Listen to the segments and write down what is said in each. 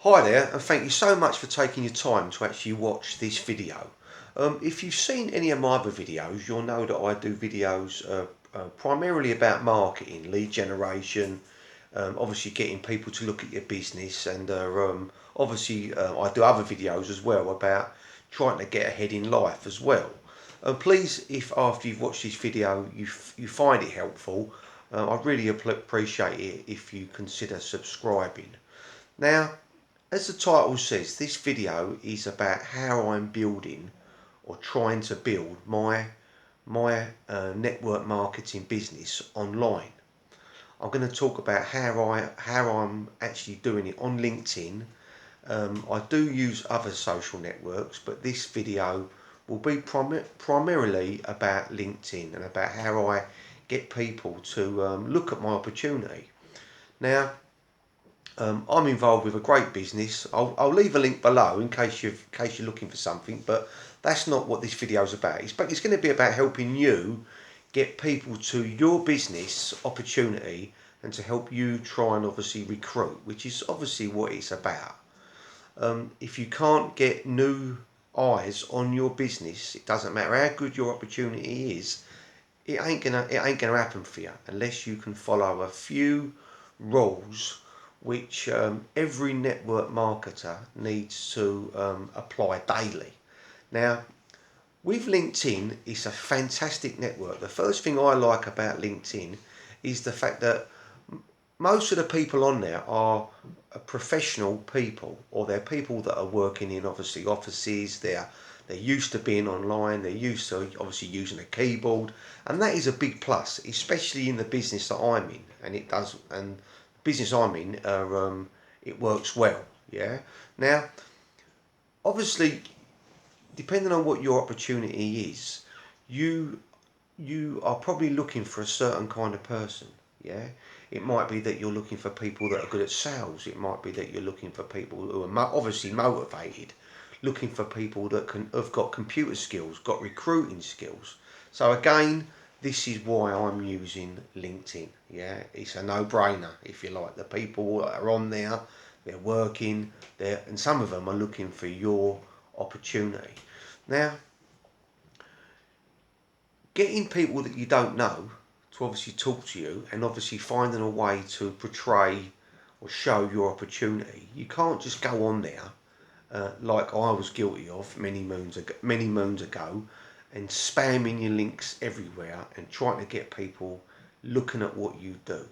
Hi there, and thank you so much for taking your time to actually watch this video. If you've seen any of my other videos, you'll know that I do videos primarily about marketing, lead generation, obviously getting people to look at your business, and obviously I do other videos as well about trying to get ahead in life as well. Please, if after you've watched this video you find it helpful, I'd really appreciate it if you consider subscribing. Now, as the title says, this video is about how I'm building or trying to build my network marketing business online. I'm going to talk about how I'm actually doing it on LinkedIn. I do use other social networks, but this video will be primarily about LinkedIn and about how I get people to look at my opportunity. Now, I'm involved with a great business. I'll leave a link below in case you're looking for something, but that's not what this video is about. It's going to be about helping you get people to your business opportunity and to help you try and obviously recruit, which is obviously what it's about. If you can't get new eyes on your business, it doesn't matter how good your opportunity is. It ain't gonna happen for you unless you can follow a few rules which every network marketer needs to apply daily. Now, with LinkedIn, it's a fantastic network. The first thing I like about LinkedIn is the fact that most of the people on there are professional people, or they're people that are working in obviously offices. They're used to being online. They're used to obviously using a keyboard, and that is a big plus, especially in the business that I'm in. And it does, and the business I'm in, it works well. Yeah. Now, obviously, depending on what your opportunity is, you you are probably looking for a certain kind of person. Yeah, it might be that you're looking for people that are good at sales. It might be that you're looking for people who are obviously motivated, looking for people that have got computer skills, got recruiting skills. So again, this is why I'm using LinkedIn. Yeah, it's a no-brainer if you like. The people that are on there, they're working there, and some of them are looking for your opportunity. Now, getting people that you don't know to obviously talk to you, and obviously finding a way to portray or show your opportunity. You can't just go on there like I was guilty of many moons ago, and spamming your links everywhere and trying to get people looking at what you do.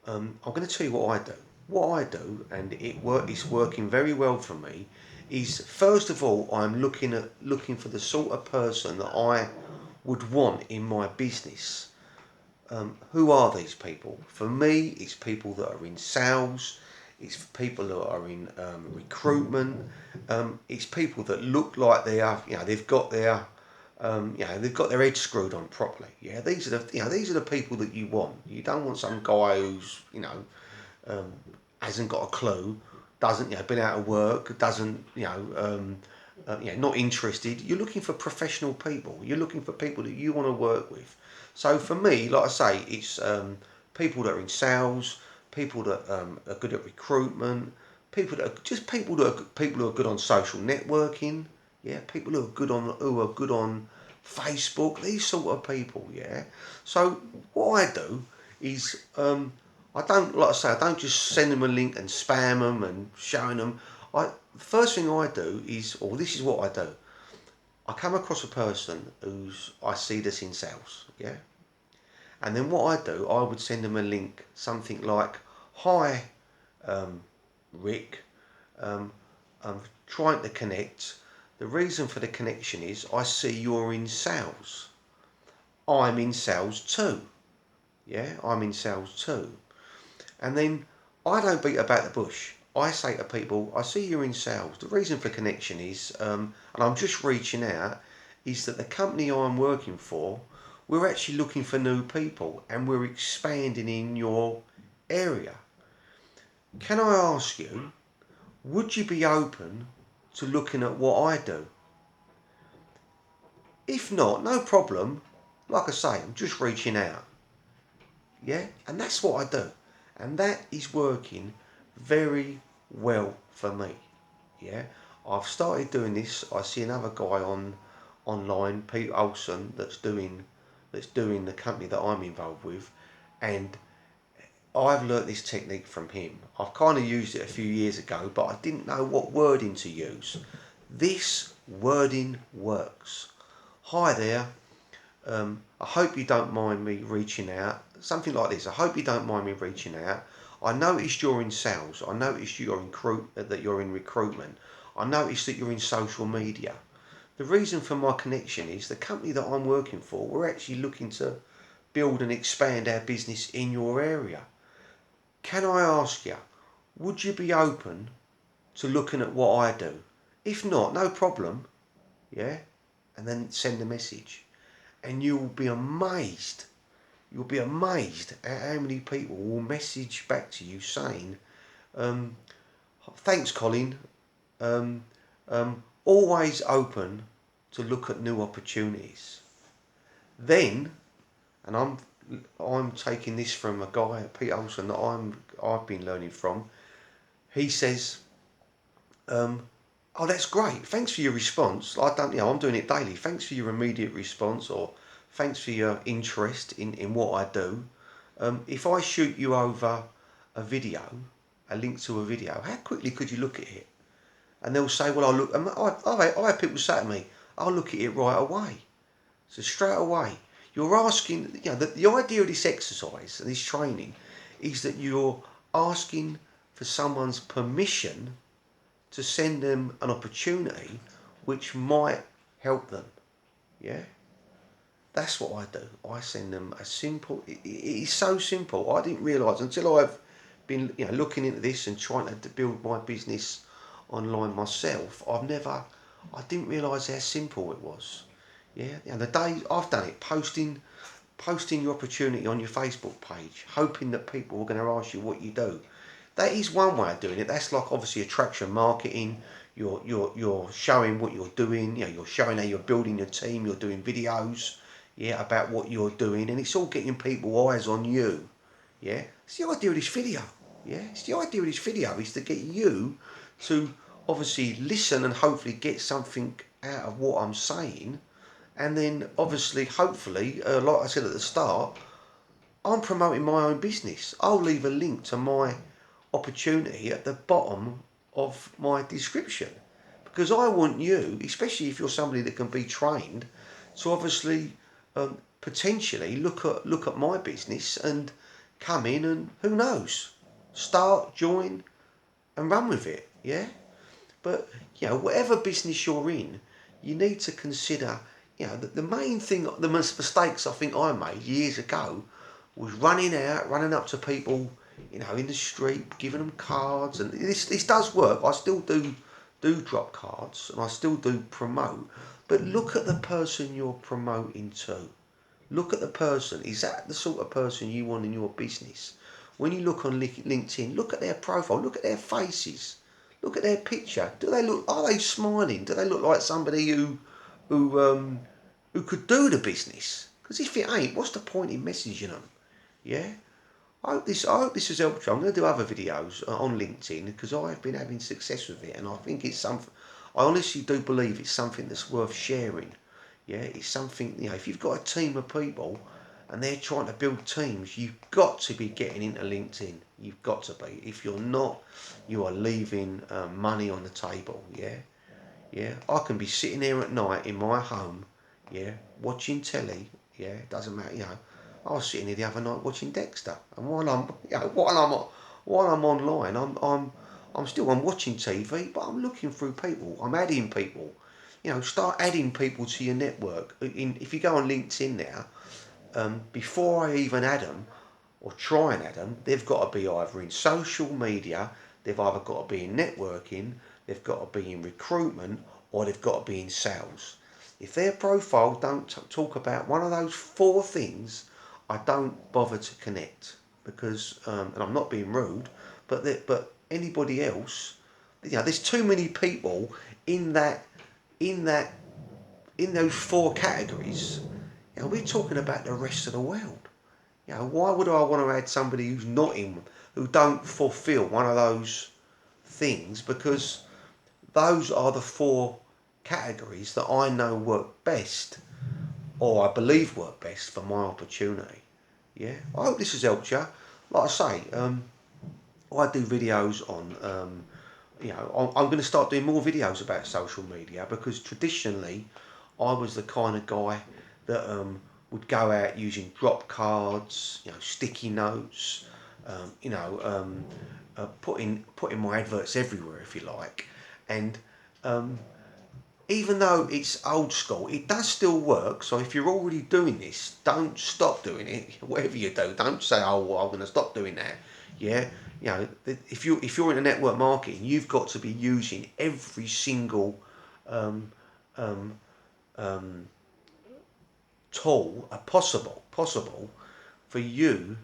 I'm going to tell you what I do. What I do, and it's working very well for me, is first of all I'm looking for the sort of person that I would want in my business. Who are these people? For me, it's people that are in sales. It's people that are in recruitment. It's people that look like they are. They've got their head screwed on properly. Yeah, these are the people that you want. You don't want some guy who's hasn't got a clue, doesn't been out of work, doesn't not interested. You're looking for professional people. You're looking for people that you want to work with. So for me, like I say, it's people that are in sales, people that are good at recruitment, people who are good on social networking. Yeah, people who are good on Facebook. These sort of people. Yeah. So what I do is I don't, like I say, I don't just send them a link and spam them and showing them. First thing I do is, or this is what I do. I come across a person who's I see that's in sales, yeah, and then what I do, I would send them a link, something like, "Hi, Rick, I'm trying to connect. The reason for the connection is I see you're in sales. I'm in sales too. Yeah, I'm in sales too." And then I don't beat about the bush. I say to people, I see you're in sales. The reason for connection is, and I'm just reaching out, is that the company I'm working for, we're actually looking for new people and we're expanding in your area. Can I ask you, would you be open to looking at what I do? If not, no problem. Like I say, I'm just reaching out. Yeah, and that's what I do, and that is working very, well for me. Yeah, I've started doing this. I see another guy online, Pete Olsen, that's doing the company that I'm involved with, and I've learnt this technique from him. I've kind of used it a few years ago, but I didn't know what wording to use. This wording works. Hi there. I hope you don't mind me reaching out. Something like this. I hope you don't mind me reaching out. I noticed you're in sales. I noticed that you're in recruitment. I noticed that you're in social media. The reason for my connection is the company that I'm working for, we're actually looking to build and expand our business in your area. Can I ask you, would you be open to looking at what I do? If not, no problem. Yeah? And then send a message. And you'll be amazed. You'll be amazed at how many people will message back to you saying, thanks, Colin. Always open to look at new opportunities. Then, and I'm taking this from a guy, Pete Olsen, that I've been learning from. He says, "Oh, that's great. Thanks for your response. I'm doing it daily. Thanks for your immediate response, or thanks for your interest in what I do. If I shoot you over a video, a link to a video, how quickly could you look at it?" And they'll say, "Well, I'll look." And I have people say to me, "I'll look at it right away." So straight away, you're asking. The idea of this exercise and this training is that you're asking for someone's permission to send them an opportunity which might help them. Yeah, that's what I do. I send them a simple. It is so simple. I didn't realise until I've been looking into this and trying to build my business online myself. I didn't realise how simple it was. Yeah, the day I've done it, posting your opportunity on your Facebook page, hoping that people are going to ask you what you do. That is one way of doing it. That's like obviously attraction marketing. You're showing what you're doing. You're showing how you're building your team. You're doing videos, about what you're doing, and it's all getting people eyes on you. Yeah, it's the idea of this video. Yeah, it's the idea of this video is to get you to obviously listen and hopefully get something out of what I'm saying, and then obviously, hopefully, like I said at the start, I'm promoting my own business. I'll leave a link to my opportunity at the bottom of my description because I want you, especially if you're somebody that can be trained, to obviously potentially look at my business and come in and who knows, start, join, and run with it. Yeah, but whatever business you're in, you need to consider. The main thing, the mistakes I think I made years ago was running up to people, in the street, giving them cards, and this does work. I still do drop cards, and I still do promote. But look at the person you're promoting to. Look at the person. Is that the sort of person you want in your business? When you look on LinkedIn, look at their profile. Look at their faces. Look at their picture. Are they smiling? Do they look like somebody who um who could do the business? Because if it ain't, what's the point in messaging them? Yeah. I hope this has helped you. I'm going to do other videos on LinkedIn because I've been having success with it, and I think it's something. I honestly do believe it's something that's worth sharing. Yeah, it's something. If you've got a team of people and they're trying to build teams, you've got to be getting into LinkedIn. You've got to be. If you're not, you are leaving money on the table. Yeah, yeah. I can be sitting here at night in my home, yeah, watching telly. Yeah, it doesn't matter. I was sitting here the other night watching Dexter, and while I'm online, I'm watching TV, but I'm looking through people. I'm adding people. Start adding people to your network. If you go on LinkedIn now, before I even add them or try and add them, they've got to be either in social media, they've either got to be in networking, they've got to be in recruitment, or they've got to be in sales. If their profile don't talk about one of those four things, I don't bother to connect because, and I'm not being rude, but anybody else, there's too many people in that in that in those four categories. We're talking about the rest of the world. Why would I want to add somebody who's not in, who don't fulfil one of those things, because those are the 4 categories that I know work best, or I believe work best for my opportunity. Yeah, I hope this has helped you. Like I say, I do videos on, I'm going to start doing more videos about social media, because traditionally I was the kind of guy that would go out using drop cards, sticky notes, putting my adverts everywhere, if you like. And even though it's old school, it does still work. So if you're already doing this, don't stop doing it. Whatever you do, don't say, "Oh, well, I'm going to stop doing that." Yeah, if you're in a network marketing, you've got to be using every single um, um, um, tool possible for you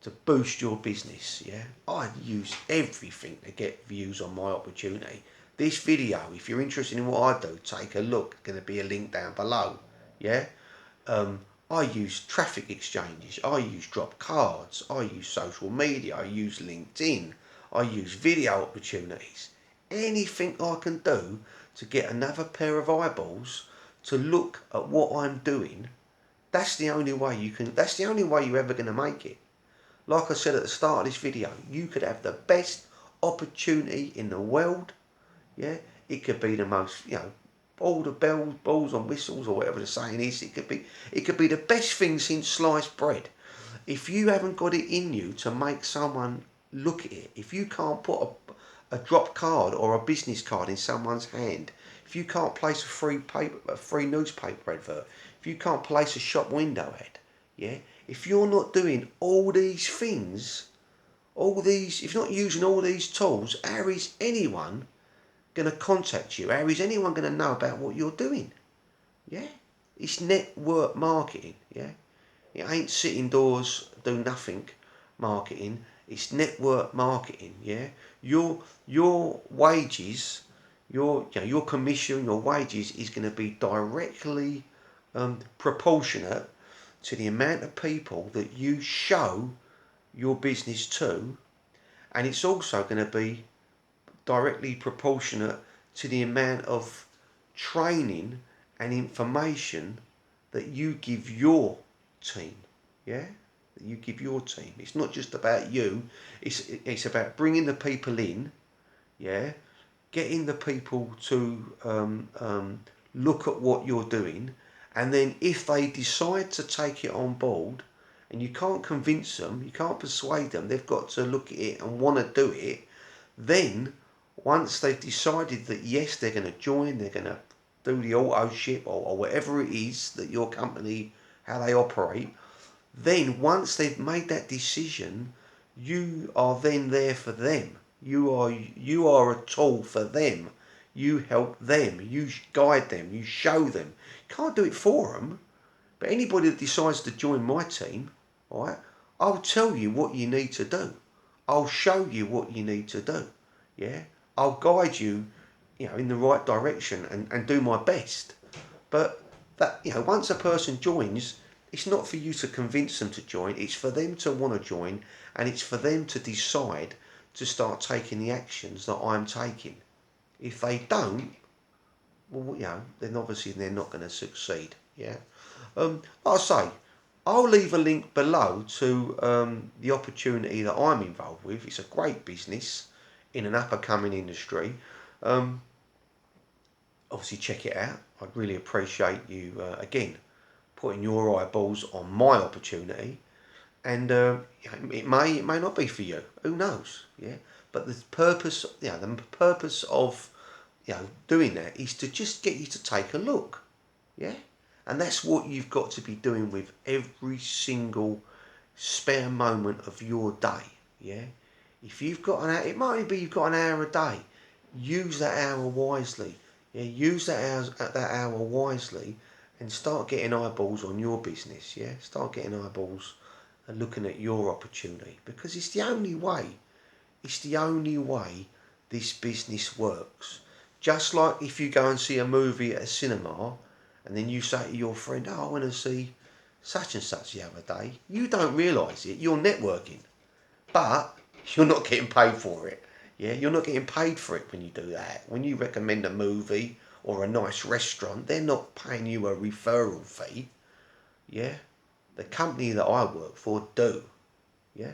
to boost your business. Yeah, I use everything to get views on my opportunity. This video, if you're interested in what I do, take a look. Going to be a link down below. Yeah, I use traffic exchanges, I use drop cards, I use social media, I use LinkedIn, I use video opportunities. Anything I can do to get another pair of eyeballs to look at what I'm doing, that's the only way that's the only way you're ever going to make it. Like I said at the start of this video, you could have the best opportunity in the world. Yeah, it could be the most, all the bells, balls and whistles, or whatever the saying is. It could be the best thing since sliced bread. If you haven't got it in you to make someone look at it, if you can't put a drop card or a business card in someone's hand, if you can't place a free newspaper advert, if you can't place a shop window ad, yeah, if you're not doing all these things, if you're not using all these tools, how is anyone going to contact you? How is anyone going to know about what you're doing? Yeah, it's network marketing. Yeah, it ain't sit indoors do nothing marketing. It's network marketing. Yeah, your wages, your commission, your wages is going to be directly proportionate to the amount of people that you show your business to, and it's also going to be directly proportionate to the amount of training and information that you give your team. Yeah, that you give your team. It's not just about you. It's about bringing the people in. Yeah, getting the people to look at what you're doing, and then if they decide to take it on board, and you can't convince them, you can't persuade them, they've got to look at it and want to do it. Then once they've decided that yes, they're going to join, they're going to do the auto ship, or whatever it is that your company, how they operate, then once they've made that decision, you are then there for them. You are a tool for them. You help them. You guide them. You show them. You can't do it for them. But anybody that decides to join my team, all right, I'll tell you what you need to do. I'll show you what you need to do. Yeah, I'll guide you, in the right direction, and do my best. But that, once a person joins, it's not for you to convince them to join. It's for them to want to join, and it's for them to decide to start taking the actions that I'm taking. If they don't, well, then obviously they're not going to succeed. Yeah. Like I say, I'll leave a link below to the opportunity that I'm involved with. It's a great business in an up-and-coming industry. Obviously, check it out. I'd really appreciate you again putting your eyeballs on my opportunity. And it may not be for you. Who knows? Yeah. But the purpose, the purpose of doing that is to just get you to take a look. Yeah. And that's what you've got to be doing with every single spare moment of your day. Yeah. If you've got it might be you've got an hour a day. Use that hour wisely. Yeah. Use that hour wisely, and start getting eyeballs on your business. Yeah. Start getting eyeballs and looking at your opportunity, because it's the only way. It's the only way this business works. Just like if you go and see a movie at a cinema, and then you say to your friend, "Oh, I want to see such and such the other day." You don't realise it. You're networking, but you're not getting paid for it. Yeah, you're not getting paid for it when you do that. When you recommend a movie or a nice restaurant, they're not paying you a referral fee. Yeah, the company that I work for do. Yeah,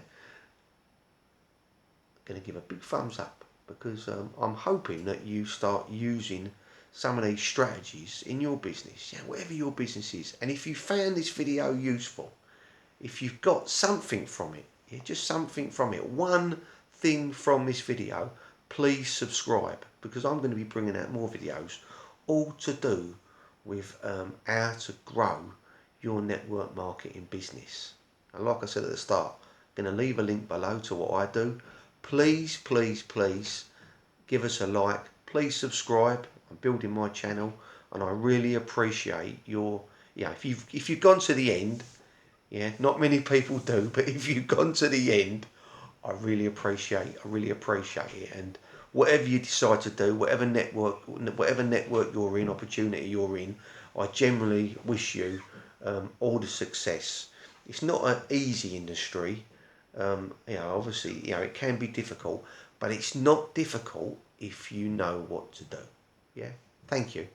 going to give a big thumbs up because I'm hoping that you start using some of these strategies in your business, yeah, whatever your business is. And if you found this video useful, if you've got something from it, yeah, just something from it, one thing from this video, please subscribe because I'm going to be bringing out more videos all to do with how to grow your network marketing business. And like I said at the start, I'm going to leave a link below to what I do. Please, please, please give us a like. Please subscribe. I'm building my channel and I really appreciate your, yeah, if you've gone to the end, yeah, not many people do, but if you've gone to the end, I really appreciate it. And whatever you decide to do, whatever network you're in, opportunity you're in, I generally wish you all the success. It's not an easy industry. Obviously, it can be difficult, but it's not difficult if you know what to do. Yeah. Thank you.